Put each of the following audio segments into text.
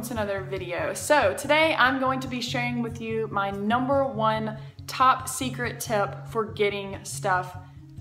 to another video. So today I'm going to be sharing with you my #1 top secret tip for getting stuff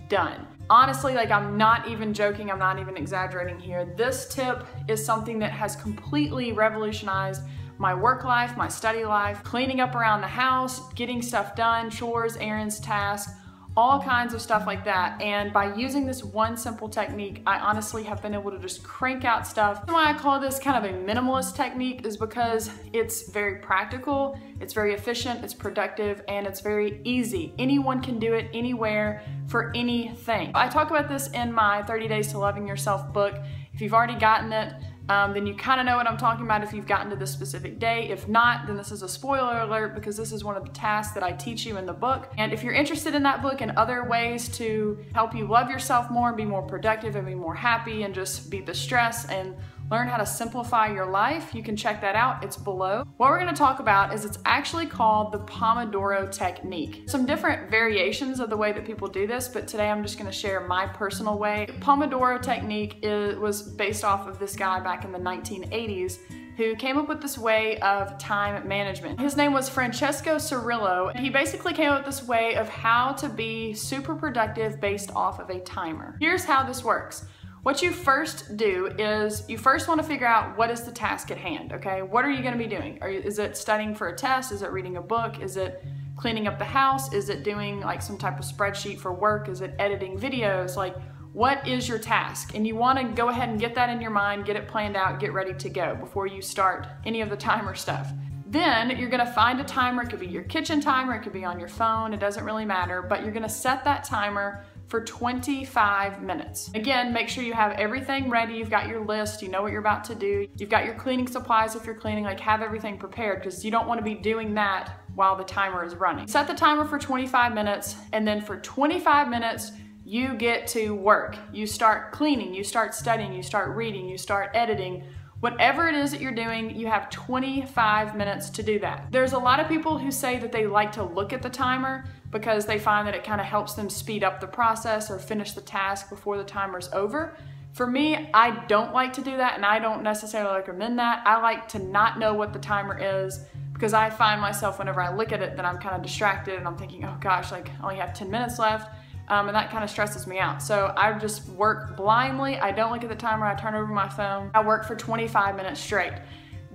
done. Honestly, like, I'm not even joking, I'm not even exaggerating here. This tip is something that has completely revolutionized my work life, my study life, cleaning up around the house, getting stuff done, chores, errands, tasks, all kinds of stuff like that. And by using this one simple technique, I honestly have been able to just crank out stuff. Why I call this kind of a minimalist technique is because it's very practical, it's very efficient, it's productive, and it's very easy. Anyone can do it anywhere for anything. I talk about this in my 30 Days to Loving Yourself book. If you've already gotten it, then you kind of know what I'm talking about if you've gotten to this specific day. If not, then this is a spoiler alert because this is one of the tasks that I teach you in the book. And if you're interested in that book and other ways to help you love yourself more, be more productive and be more happy and just beat the stress and learn how to simplify your life, you can check that out. It's below. What we're going to talk about is it's actually called the Pomodoro technique. Some different variations of the way that people do this, but today I'm just going to share my personal way. The Pomodoro technique was based off of this guy back in the 1980s who came up with this way of time management. His name was Francesco Cirillo, and he basically came up with this way of how to be super productive based off of a timer. Here's how this works. What you first do is you first want to figure out what is the task at hand, okay? What are you going to be doing? Is it studying for a test? Is it reading a book? Is it cleaning up the house? Is it doing like some type of spreadsheet for work? Is it editing videos? Like, what is your task? And you want to go ahead and get that in your mind, get it planned out, get ready to go before you start any of the timer stuff. Then you're going to find a timer. It could be your kitchen timer, it could be on your phone, it doesn't really matter, but you're going to set that timer for 25 minutes. Again, make sure you have everything ready. You've got your list, you know what you're about to do. You've got your cleaning supplies if you're cleaning, like have everything prepared because you don't want to be doing that while the timer is running. Set the timer for 25 minutes and then for 25 minutes, you get to work. You start cleaning, you start studying, you start reading, you start editing. Whatever it is that you're doing, you have 25 minutes to do that. There's a lot of people who say that they like to look at the timer because they find that it kind of helps them speed up the process or finish the task before the timer's over. For me, I don't like to do that and I don't necessarily recommend that. I like to not know what the timer is because I find myself whenever I look at it that I'm kind of distracted and I'm thinking, oh gosh, like I only have 10 minutes left. And that kind of stresses me out. So I just work blindly. I don't look at the timer, I turn over my phone. I work for 25 minutes straight.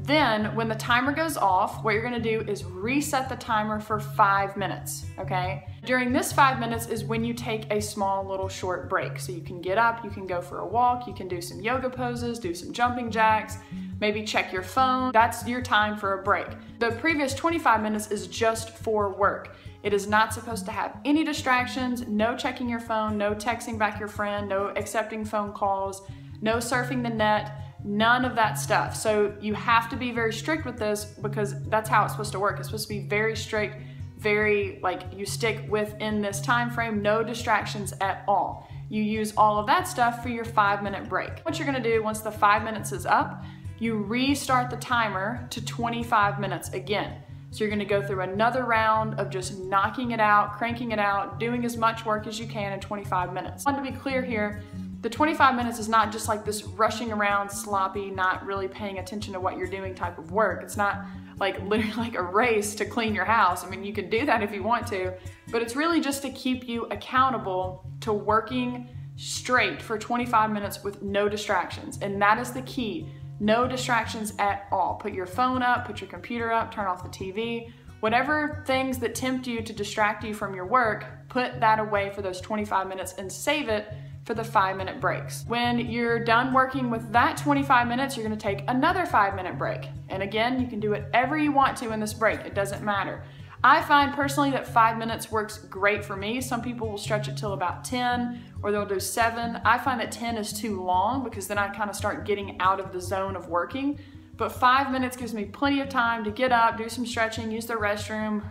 Then when the timer goes off, what you're gonna do is reset the timer for 5 minutes, okay? During this 5 minutes is when you take a small little short break. So you can get up, you can go for a walk, you can do some yoga poses, do some jumping jacks, maybe check your phone. That's your time for a break. The previous 25 minutes is just for work. It is not supposed to have any distractions, no checking your phone, no texting back your friend, no accepting phone calls, no surfing the net, none of that stuff. So you have to be very strict with this because that's how it's supposed to work. It's supposed to be very strict, very like you stick within this time frame, no distractions at all. You use all of that stuff for your 5-minute break. What you're gonna do once the 5 minutes is up, you restart the timer to 25 minutes again. So you're gonna go through another round of just knocking it out, cranking it out, doing as much work as you can in 25 minutes. I want to be clear here, the 25 minutes is not just like this rushing around, sloppy, not really paying attention to what you're doing type of work. It's not like literally like a race to clean your house. I mean, you can do that if you want to, but it's really just to keep you accountable to working straight for 25 minutes with no distractions. And that is the key. No distractions at all. Put your phone up, put your computer up, turn off the TV. Whatever things that tempt you to distract you from your work, put that away for those 25 minutes and save it for the 5-minute breaks. When you're done working with that 25 minutes, you're gonna take another 5-minute break. And again, you can do whatever you want to in this break. It doesn't matter. I find personally that 5 minutes works great for me. Some people will stretch it till about 10 or they'll do 7. I find that 10 is too long because then I kind of start getting out of the zone of working. But 5 minutes gives me plenty of time to get up, do some stretching, use the restroom,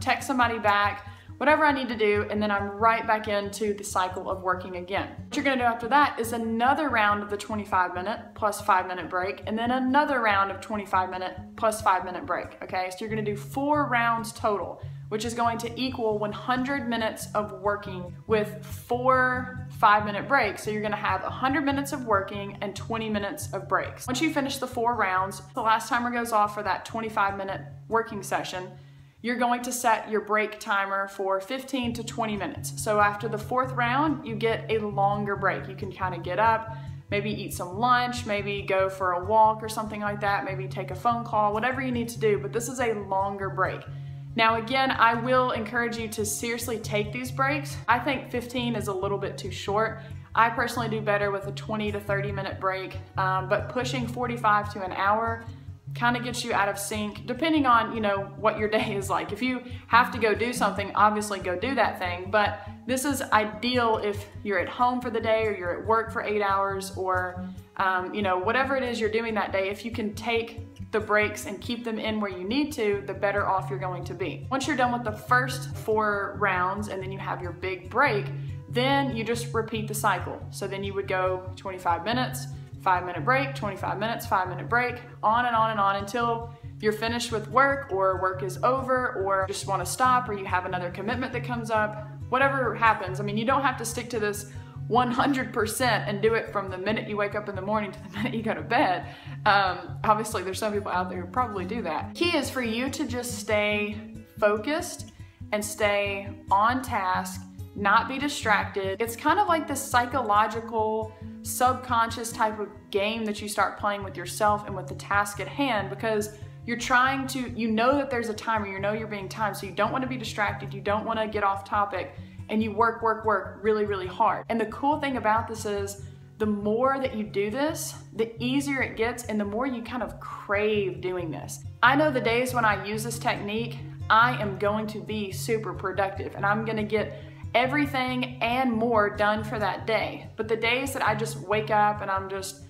text somebody back, whatever I need to do, and then I'm right back into the cycle of working again. What you're gonna do after that is another round of the 25-minute plus 5-minute break, and then another round of 25-minute plus 5-minute break, okay? So you're gonna do 4 rounds total which is going to equal 100 minutes of working with 4 5-minute breaks. So you're gonna have 100 minutes of working and 20 minutes of breaks. Once you finish the 4 rounds, the last timer goes off for that 25-minute working session. You're going to set your break timer for 15 to 20 minutes. So after the 4th round, you get a longer break. You can kind of get up, maybe eat some lunch, maybe go for a walk or something like that, maybe take a phone call, whatever you need to do, but this is a longer break. Now again, I will encourage you to seriously take these breaks. I think 15 is a little bit too short. I personally do better with a 20 to 30 minute break, but pushing 45 to an hour kind of gets you out of sync, depending on, you know, what your day is like. If you have to go do something, obviously go do that thing, but this is ideal if you're at home for the day or you're at work for 8 hours or, you know, whatever it is you're doing that day. If you can take the breaks and keep them in where you need to, the better off you're going to be. Once you're done with the first 4 rounds and then you have your big break, then you just repeat the cycle. So then you would go 25 minutes, 5-minute break, 25 minutes, 5-minute break, on and on and on until you're finished with work or work is over or just want to stop or you have another commitment that comes up, whatever happens. I mean, you don't have to stick to this 100% and do it from the minute you wake up in the morning to the minute you go to bed. Obviously, there's some people out there who probably do that. Key is for you to just stay focused and stay on task, not be distracted. It's kind of like this psychological, subconscious type of game that you start playing with yourself and with the task at hand, because you're trying to, you know that there's a timer, you know you're being timed, so you don't want to be distracted, you don't want to get off topic, and you work really, really hard. And the cool thing about this is the more that you do this, the easier it gets and the more you kind of crave doing this. I know the days when I use this technique, I am going to be super productive and I'm gonna get everything and more done for that day. But the days that I just wake up and I'm just,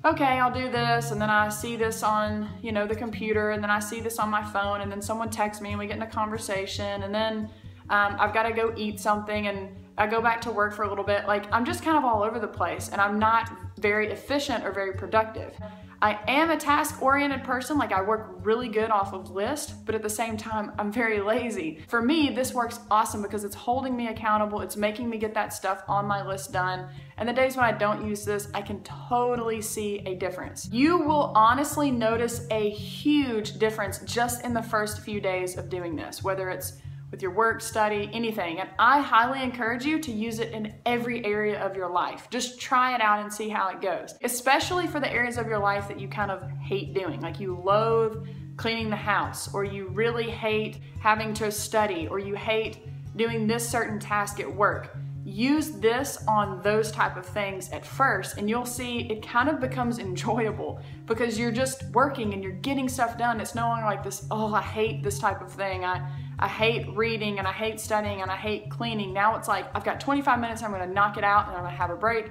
okay, I'll do this, and then I see this on, you know, the computer, and then I see this on my phone, and then someone texts me and we get in a conversation, and then I've got to go eat something and I go back to work for a little bit. Like, I'm just kind of all over the place and I'm not very efficient or very productive. I am a task-oriented person, like I work really good off of list, but at the same time, I'm very lazy. For me, this works awesome because it's holding me accountable, it's making me get that stuff on my list done, and the days when I don't use this, I can totally see a difference. You will honestly notice a huge difference just in the first few days of doing this, whether it's with your work, study, anything. And I highly encourage you to use it in every area of your life. Just try it out and see how it goes. Especially for the areas of your life that you kind of hate doing, like you loathe cleaning the house, or you really hate having to study, or you hate doing this certain task at work. Use this on those type of things at first and you'll see it kind of becomes enjoyable because you're just working and you're getting stuff done. It's no longer like this, oh, I hate this type of thing. I hate reading and I hate studying and I hate cleaning. Now it's like, I've got 25 minutes, I'm gonna knock it out and I'm gonna have a break.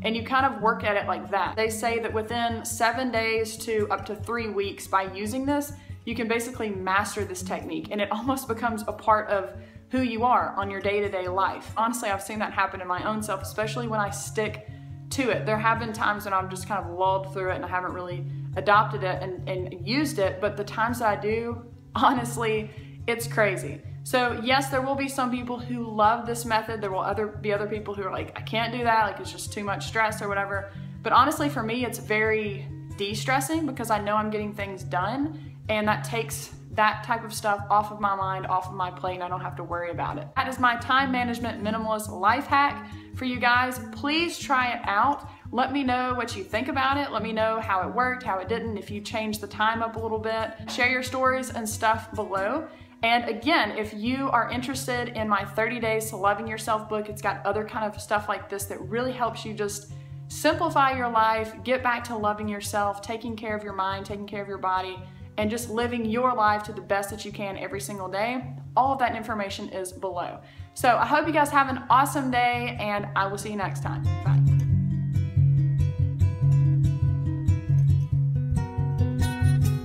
And you kind of work at it like that. They say that within 7 days to up to 3 weeks by using this, you can basically master this technique and it almost becomes a part of who you are on your day-to-day life. Honestly, I've seen that happen in my own self, especially when I stick to it. There have been times when I've just kind of lulled through it and I haven't really adopted it and used it, but the times that I do, honestly, it's crazy. So yes, there will be some people who love this method. There will be other people who are like, I can't do that, like it's just too much stress or whatever. But honestly, for me, it's very de-stressing because I know I'm getting things done and that takes that type of stuff off of my mind, off of my plate, and I don't have to worry about it. That is my time management minimalist life hack for you guys. Please try it out. Let me know what you think about it. Let me know how it worked, how it didn't, if you changed the time up a little bit. Share your stories and stuff below. And again, if you are interested in my 30 Days to Loving Yourself book, it's got other kind of stuff like this that really helps you just simplify your life, get back to loving yourself, taking care of your mind, taking care of your body, and just living your life to the best that you can every single day. All of that information is below. So I hope you guys have an awesome day and I will see you next time. Bye.